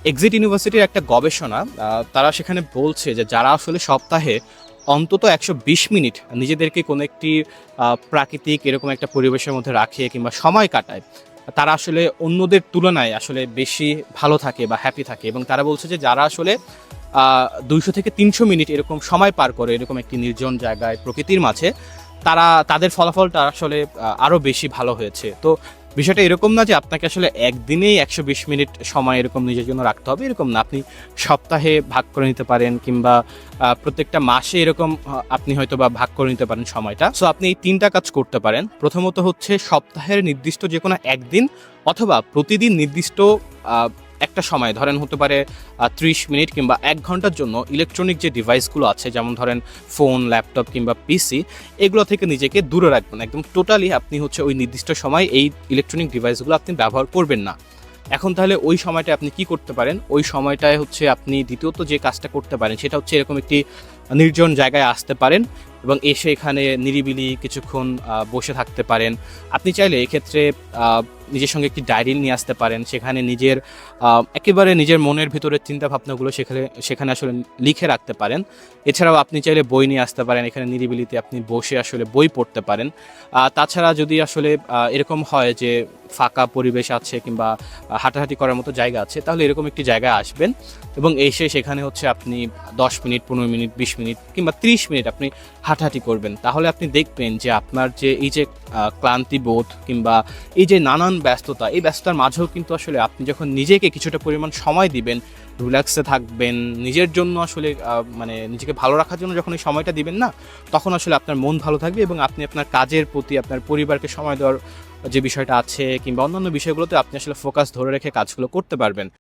Exit ইউনিভার্সিটির একটা গবেষণা তারা সেখানে বলছে যে যারা আসলে সপ্তাহে অন্তত ১২০ মিনিট নিজেদেরকে কোনো একটি প্রাকৃতিক এরকম একটা পরিবেশের মধ্যে রাখে কিংবা সময় কাটায়, তারা আসলে অন্যদের তুলনায় আসলে বেশি ভালো থাকে বা হ্যাপি থাকে। এবং তারা বলছে যে যারা আসলে ২০০ থেকে ৩০০ মিনিট এরকম সময় পার করে এরকম একটি নির্জন জায়গায় প্রকৃতির মাঝে, তাদের ফলাফলটা আসলে আরও বেশি ভালো হয়েছে। তো বিষয়টা এরকম না যে আপনাকে আসলে একদিনেই ১২০ মিনিট সময় এরকম নিজের জন্য রাখতে হবে, এরকম না। আপনি সপ্তাহে ভাগ করে নিতে পারেন কিংবা প্রত্যেকটা মাসে এরকম আপনি হয়তো বা ভাগ করে নিতে পারেন সময়টা। সো আপনি এই ৩টা কাজ করতে পারেন। প্রথমত হচ্ছে সপ্তাহের নির্দিষ্ট যে কোনো একদিন অথবা প্রতিদিন নির্দিষ্ট একটা সময়, ধরেন হতে পারে ৩০ মিনিট কিংবা ১ ঘন্টার জন্য ইলেকট্রনিক যে ডিভাইসগুলো আছে, যেমন ধরেন ফোন, ল্যাপটপ কিংবা পিসি, এগুলো থেকে নিজেকে দূরে রাখবেন। একদম টোটালি আপনি হচ্ছে ওই নির্দিষ্ট সময় এই ইলেকট্রনিক ডিভাইসগুলো আপনি ব্যবহার করবেন না। এখন তাহলে ওই সময়টায় আপনি কি করতে পারেন? ওই সময়টায় হচ্ছে আপনি দ্বিতীয়ত যে কাজটা করতে পারেন সেটা হচ্ছে এরকম একটি নির্জন জায়গায় আসতে পারেন এবং এসে এখানে নিরিবিলি কিছুক্ষণ বসে থাকতে পারেন। আপনি চাইলে এক্ষেত্রে নিজের সঙ্গে একটি ডায়েরি নিয়ে আসতে পারেন। সেখানে একেবারে নিজের মনের ভিতরের চিন্তাভাবনাগুলো সেখানে আসলে লিখে রাখতে পারেন। এছাড়াও আপনি চাইলে বই নিয়ে আসতে পারেন। এখানে নিরিবিলিতে আপনি বসে আসলে বই পড়তে পারেন। তাছাড়া যদি আসলে এরকম হয় যে ফাঁকা পরিবেশ আছে কিংবা হাঁটাহাঁটি করার মতো জায়গা আছে, তাহলে এরকম একটি জায়গায় আসবেন এবং এসে সেখানে হচ্ছে আপনি ১০ মিনিট, ১৫ মিনিট, ২০ মিনিট কিংবা ৩০ মিনিট আপনি হাঁটাহাঁটি করবেন। তাহলে আপনি দেখবেন যে আপনার যে এই যে ক্লান্তিবোধ কিংবা এই যে নানান ব্যস্ততা, এই ব্যস্ততার মাঝেও কিন্তু আসলে আপনি যখন নিজেকে কিছুটা পরিমাণ সময় দিবেন, রিল্যাক্সে থাকবেন, নিজের জন্য আসলে মানে নিজেকে ভালো রাখার জন্য যখন এই সময়টা দিবেন না, তখন আসলে আপনার মন ভালো থাকবে এবং আপনি আপনার কাজের প্রতি, আপনার পরিবারকে সময় দেওয়ার যে বিষয়টা আছে কিংবা অন্যান্য বিষয়গুলোতে আপনি আসলে ফোকাস ধরে রেখে কাজগুলো করতে পারবেন।